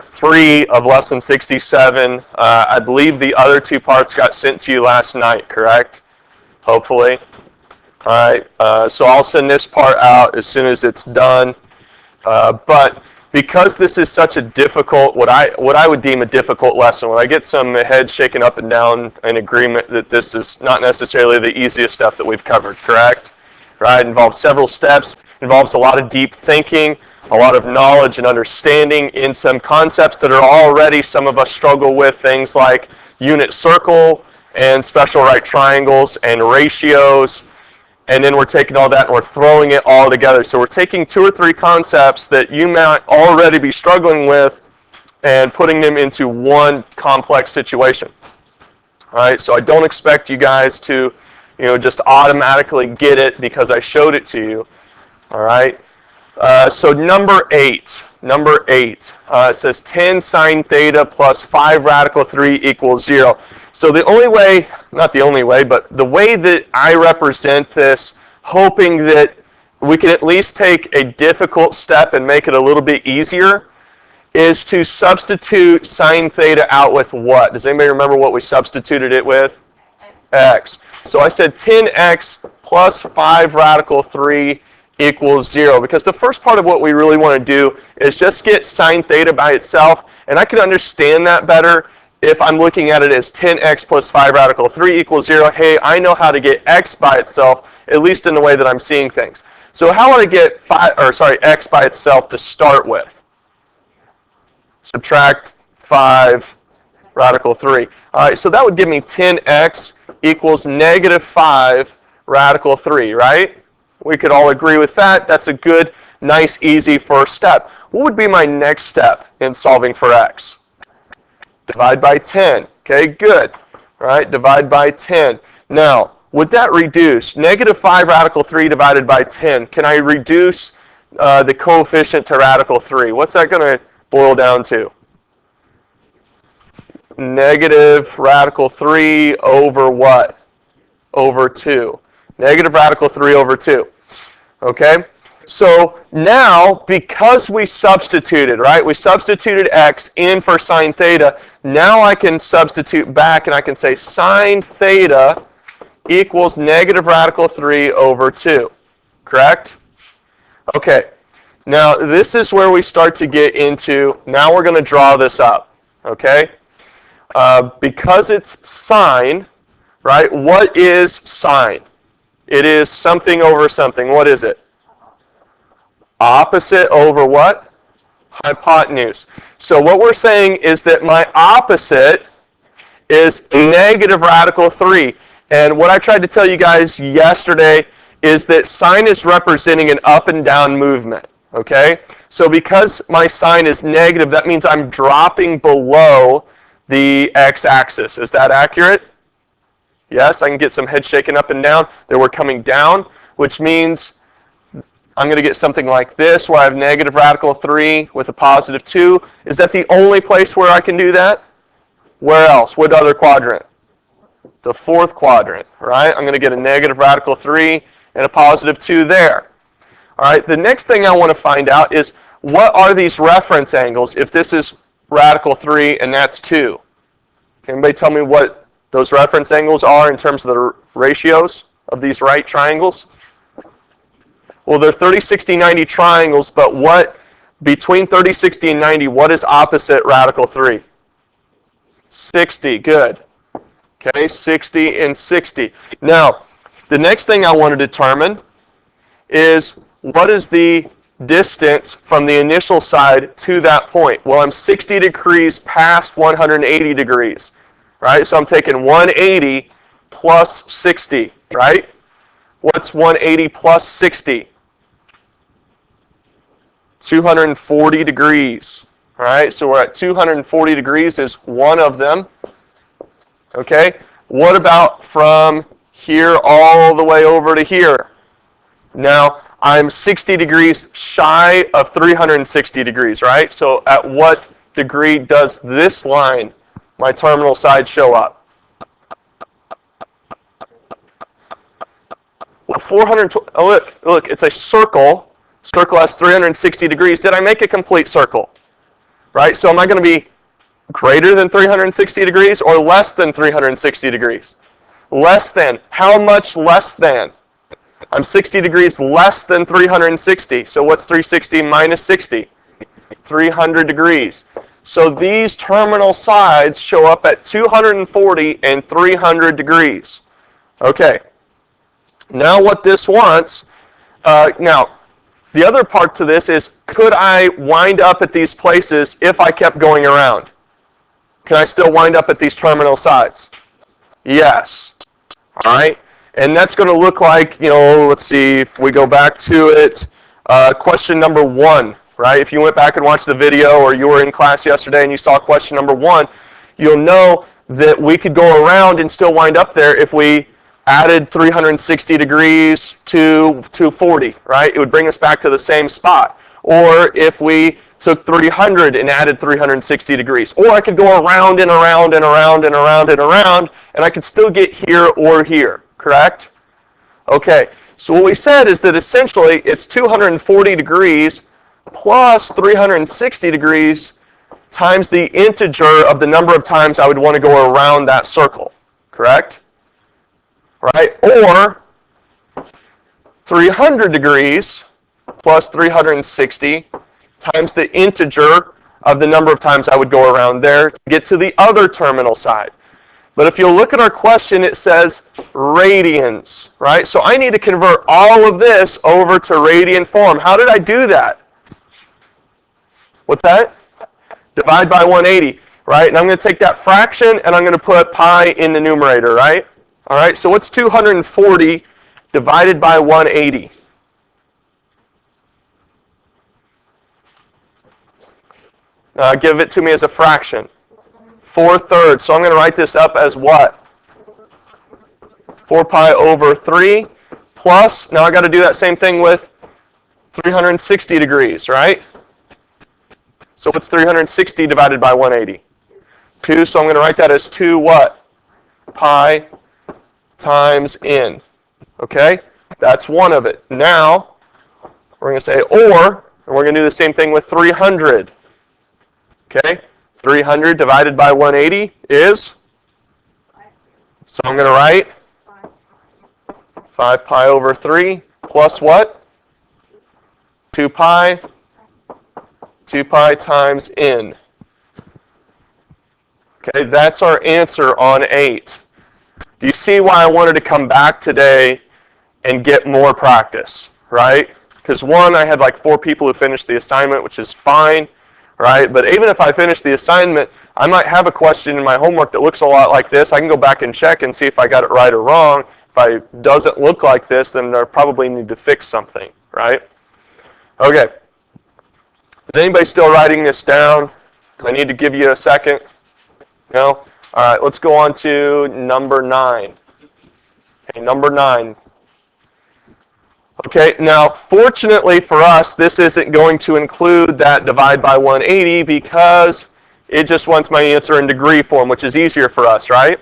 3 of lesson 67. I believe the other 2 parts got sent to you last night, correct? Hopefully. All right, so I'll send this part out as soon as it's done. But because this is such a difficult, what I would deem a difficult lesson, when I get some heads shaken up and down in agreement that this is not necessarily the easiest stuff that we've covered, correct? Right? It involves several steps, involves a lot of deep thinking, a lot of knowledge and understanding in some concepts that are already some of us struggle with, things like unit circle and special right triangles and ratios. And then we're taking all that and we're throwing it all together. So we're taking 2 or 3 concepts that you might already be struggling with and putting them into one complex situation. All right, so I don't expect you guys to, just automatically get it because I showed it to you. All right, so number 8, it says 10 sine theta plus 5 radical 3 equals 0. So the only way, not the only way, but the way that I represent this, hoping that we can at least take a difficult step and make it a little bit easier, is to substitute sine theta out with what? Does anybody remember what we substituted it with? X. So I said 10x plus 5 radical 3 equals 0, because the first part of what we really want to do is just get sine theta by itself, and I can understand that better if I'm looking at it as 10x plus 5 radical 3 equals 0. Hey, I know how to get x by itself, at least in the way that I'm seeing things. So how would I get x by itself to start with? Subtract 5 radical 3. All right, so that would give me 10x equals negative 5 radical 3, right? We could all agree with that. That's a good, nice, easy first step. What would be my next step in solving for x? Divide by 10. Okay, good. All right, divide by 10. Now, would that reduce? Negative 5 radical 3 divided by 10. Can I reduce the coefficient to radical 3? What's that going to boil down to? Negative radical 3 over what? Over 2. Negative radical 3 over 2. Okay? So now, because we substituted, right? We substituted x in for sine theta. Now I can substitute back and I can say sine theta equals negative radical 3 over 2. Correct? Okay. Now this is where we start to get into, now we're going to draw this up. Okay? Because it's sine, right? What is sine? It is something over something. What is it? Opposite over what? Hypotenuse. So what we're saying is that my opposite is negative radical 3. And what I tried to tell you guys yesterday is that sine is representing an up and down movement. Okay? So because my sine is negative, that means I'm dropping below the x-axis. Is that accurate? Yes, I can get some head shaken up and down. That we're coming down, which means I'm going to get something like this, where I have negative radical 3 with a positive 2. Is that the only place where I can do that? Where else? What other quadrant? The fourth quadrant, right? I'm going to get a negative radical 3 and a positive 2 there. All right, the next thing I want to find out is, what are these reference angles if this is radical 3 and that's 2? Can anybody tell me what those reference angles are in terms of the ratios of these right triangles? Well, they're 30, 60, 90 triangles, but what, between 30, 60, and 90, what is opposite radical 3? 60, good. Okay, 60 and 60. Now, the next thing I want to determine is, what is the distance from the initial side to that point? Well, I'm 60 degrees past 180 degrees, right? So I'm taking 180 plus 60, right? What's 180 plus 60? 240 degrees. All right, so we're at 240 degrees is one of them. Okay, what about from here all the way over to here? Now, I'm 60 degrees shy of 360 degrees, right? So at what degree does this line, my terminal side, show up? Well, 420, oh, look, it's a circle. Circle has 360 degrees. Did I make a complete circle? right? So am I going to be greater than 360 degrees or less than 360 degrees? Less than. How much less than? I'm 60 degrees less than 360. So what's 360 minus 60? 300 degrees. So these terminal sides show up at 240 and 300 degrees. Okay. Now what this wants, now the other part to this is, could I wind up at these places if I kept going around? Can I still wind up at these terminal sides? Yes. All right. And that's going to look like, let's see, if we go back to it, question number 1, right? If you went back and watched the video or you were in class yesterday and you saw question number 1, you'll know that we could go around and still wind up there if we added 360 degrees to 240, right? It would bring us back to the same spot. Or if we took 300 and added 360 degrees. Or I could go around and around and around and around and around, and I could still get here or here, correct? Okay, so what we said is that essentially it's 240 degrees plus 360 degrees times the integer of the number of times I would want to go around that circle, correct? Right? Or 300 degrees plus 360 times the integer of the number of times I would go around there to get to the other terminal side. But if you look at our question, it says radians, right? So I need to convert all of this over to radian form. How did I do that? What's that? Divide by 180, right? And I'm going to take that fraction and I'm going to put pi in the numerator, right? All right, so what's 240 divided by 180? Give it to me as a fraction. 4/3. So I'm going to write this up as what? 4 pi over 3 plus, now I got to do that same thing with 360 degrees, right? So what's 360 divided by 180? 2, so I'm going to write that as 2 what? Pi times n. Okay? That's one of it. Now, we're going to say or, and we're going to do the same thing with 300. Okay? 300 divided by 180 is? So I'm going to write 5 pi over 3 plus what? 2 pi. 2 pi times n. Okay, that's our answer on 8. Do you see why I wanted to come back today and get more practice, right? Because one, I had like 4 people who finished the assignment, which is fine, right? But even if I finish the assignment, I might have a question in my homework that looks a lot like this. I can go back and check and see if I got it right or wrong. If it doesn't look like this, then I probably need to fix something, right? Okay. Is anybody still writing this down? Do I need to give you a second? No? All right, let's go on to number 9. Okay, number 9. Okay, now fortunately for us, this isn't going to include that divide by 180 because it just wants my answer in degree form, which is easier for us, right?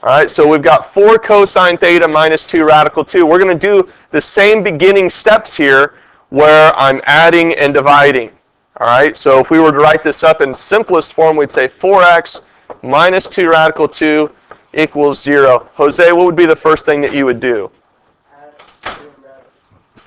All right, so we've got 4 cosine theta minus 2 radical 2. We're going to do the same beginning steps here where I'm adding and dividing. All right, so if we were to write this up in simplest form, we'd say 4x minus 2 radical 2 equals 0. Jose, what would be the first thing that you would do?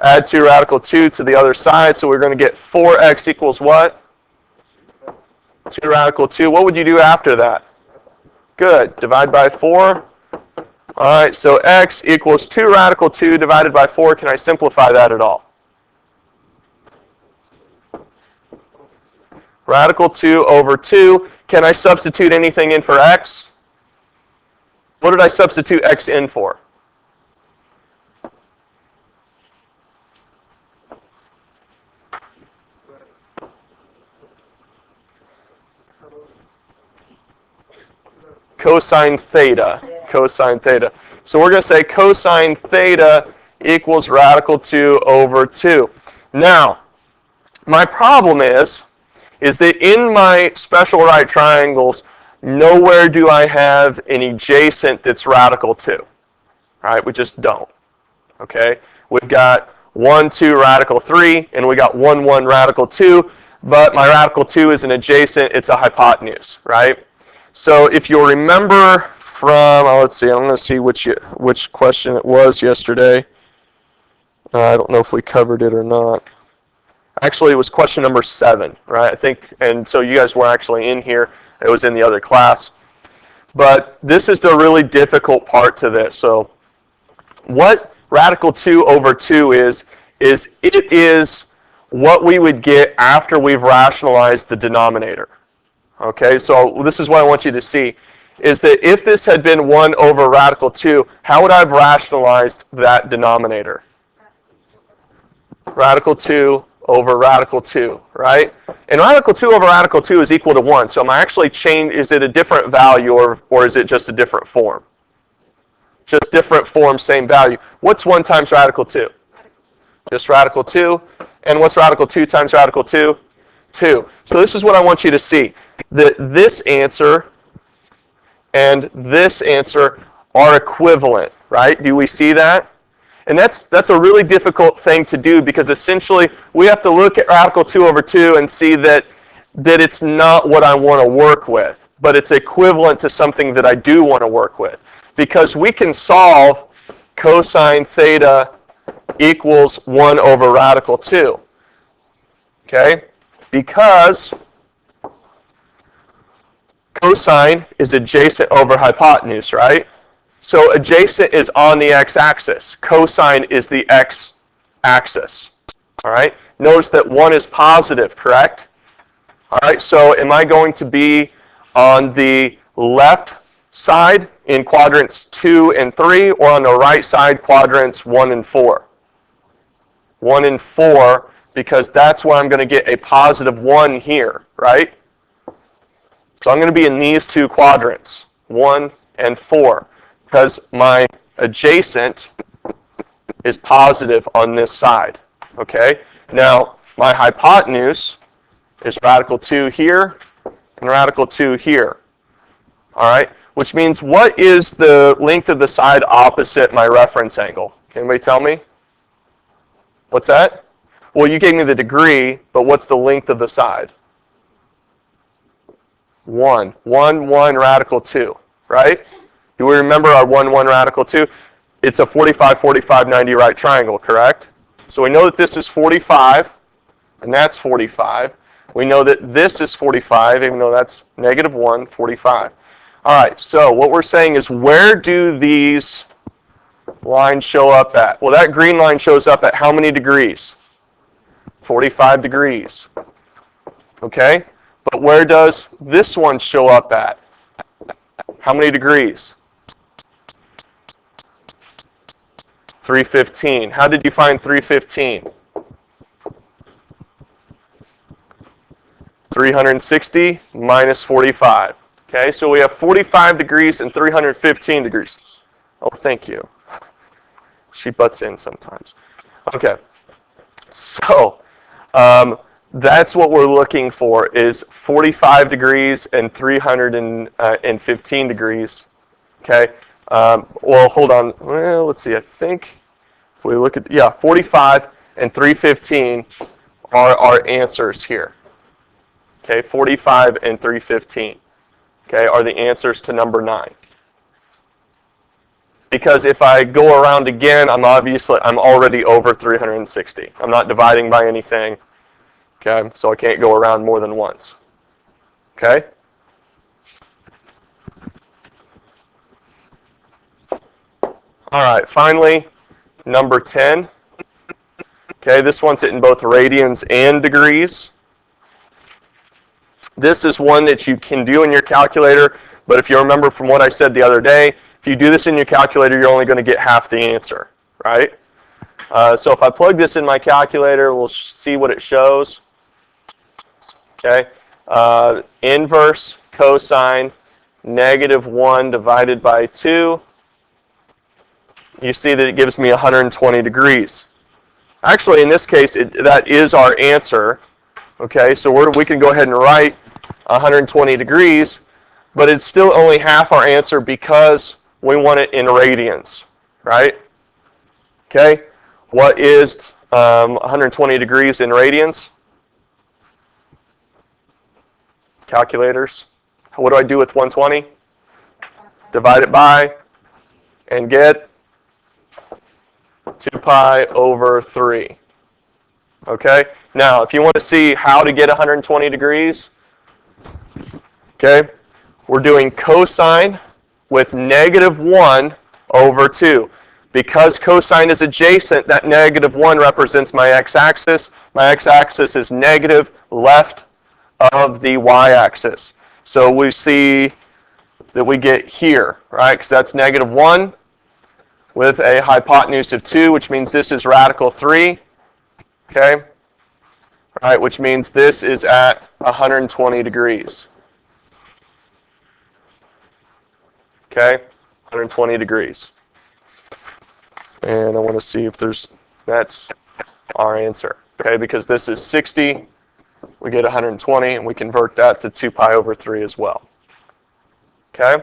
Add 2 radical 2 to the other side, so we're going to get 4x equals what? 2 radical 2. What would you do after that? Good. Divide by 4. All right, so x equals 2 radical 2 divided by 4. Can I simplify that at all? Radical 2 over 2. Can I substitute anything in for x? What did I substitute x in for? Cosine theta. Cosine theta. So we're going to say cosine theta equals radical 2 over 2. Now, my problem is that in my special right triangles, nowhere do I have an adjacent that's radical 2. All right, we just don't. Okay, we've got 1, 2 radical 3, and we got 1, 1 radical 2. but my radical 2 is an adjacent, it's a hypotenuse, right? So if you'll remember from, let's see, I'm going to see which question it was yesterday. I don't know if we covered it or not. Actually, it was question number 7, right? I think, and so you guys weren't actually in here. It was in the other class. But this is the really difficult part to this. So what radical 2 over 2 is it is what we would get after we've rationalized the denominator. Okay, so this is what I want you to see, is that if this had been 1 over radical 2, how would I have rationalized that denominator? Radical 2 over radical 2, right? And radical 2 over radical 2 is equal to 1. So am I actually is it a different value or is it just a different form? Just different form, same value. What's 1 times radical 2? Just radical 2. And what's radical 2 times radical 2? 2. So this is what I want you to see. That this answer and this answer are equivalent, right? Do we see that? And that's a really difficult thing to do because essentially we have to look at radical 2 over 2 and see that it's not what I want to work with, but it's equivalent to something that I do want to work with. Because we can solve cosine theta equals 1 over radical 2. Okay? Because cosine is adjacent over hypotenuse, right? So adjacent is on the x-axis. Cosine is the x-axis. All right? Notice that 1 is positive, correct? All right, so am I going to be on the left side in quadrants 2 and 3 or on the right side quadrants 1 and 4? 1 and 4, because that's where I'm going to get a positive 1 here, right? So I'm going to be in these two quadrants, 1 and 4, because my adjacent is positive on this side, okay? Now, my hypotenuse is radical 2 here and radical 2 here, all right? Which means what is the length of the side opposite my reference angle? Can anybody tell me? What's that? Well, you gave me the degree, but what's the length of the side? 1. 1, 1, radical 2, right? Do we remember our 1, 1, radical 2? It's a 45, 45, 90 right triangle, correct? So we know that this is 45, and that's 45. We know that this is 45, even though that's negative 1, 45. All right, so what we're saying is where do these lines show up at? Well, that green line shows up at how many degrees? 45 degrees. Okay? But where does this one show up at? How many degrees? 315. How did you find 315? 360 minus 45. Okay, so we have 45 degrees and 315 degrees. Oh, thank you. She butts in sometimes. Okay, so that's what we're looking for is 45 degrees and 315 degrees. Okay, well, hold on. Well, let's see. I think if we look at, 45 and 315 are our answers here. Okay, 45 and 315. Okay, are the answers to number 9. Because if I go around again, I'm already over 360. I'm not dividing by anything. Okay, so I can't go around more than once. Okay? All right, finally, number 10. Okay, this one's in both radians and degrees. This is one that you can do in your calculator, but if you remember from what I said the other day, if you do this in your calculator, you're only going to get half the answer, right? So if I plug this in my calculator, we'll see what it shows. Okay, inverse cosine negative 1 divided by 2. You see that it gives me 120 degrees. Actually, in this case, that is our answer. Okay, so we can go ahead and write 120 degrees, but it's still only half our answer because we want it in radians, right? Okay, what is 120 degrees in radians? Calculators. What do I do with 120? Divide it by and get 2 pi over 3. Okay? Now, if you want to see how to get 120 degrees, okay, we're doing cosine with negative 1 over 2. Because cosine is adjacent, that negative 1 represents my x-axis. My x-axis is negative left of the y-axis. So we see that we get here, right? Because that's negative 1 with a hypotenuse of 2, which means this is radical 3. Okay? Right, which means this is at 120 degrees. Okay? 120 degrees. And I want to see if that's our answer. Okay, because this is 60, we get 120, and we convert that to 2 pi over 3 as well. Okay?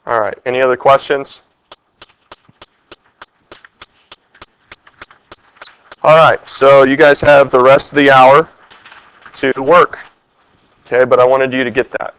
All right, any other questions? All right, so you guys have the rest of the hour to work. Okay, but I wanted you to get that.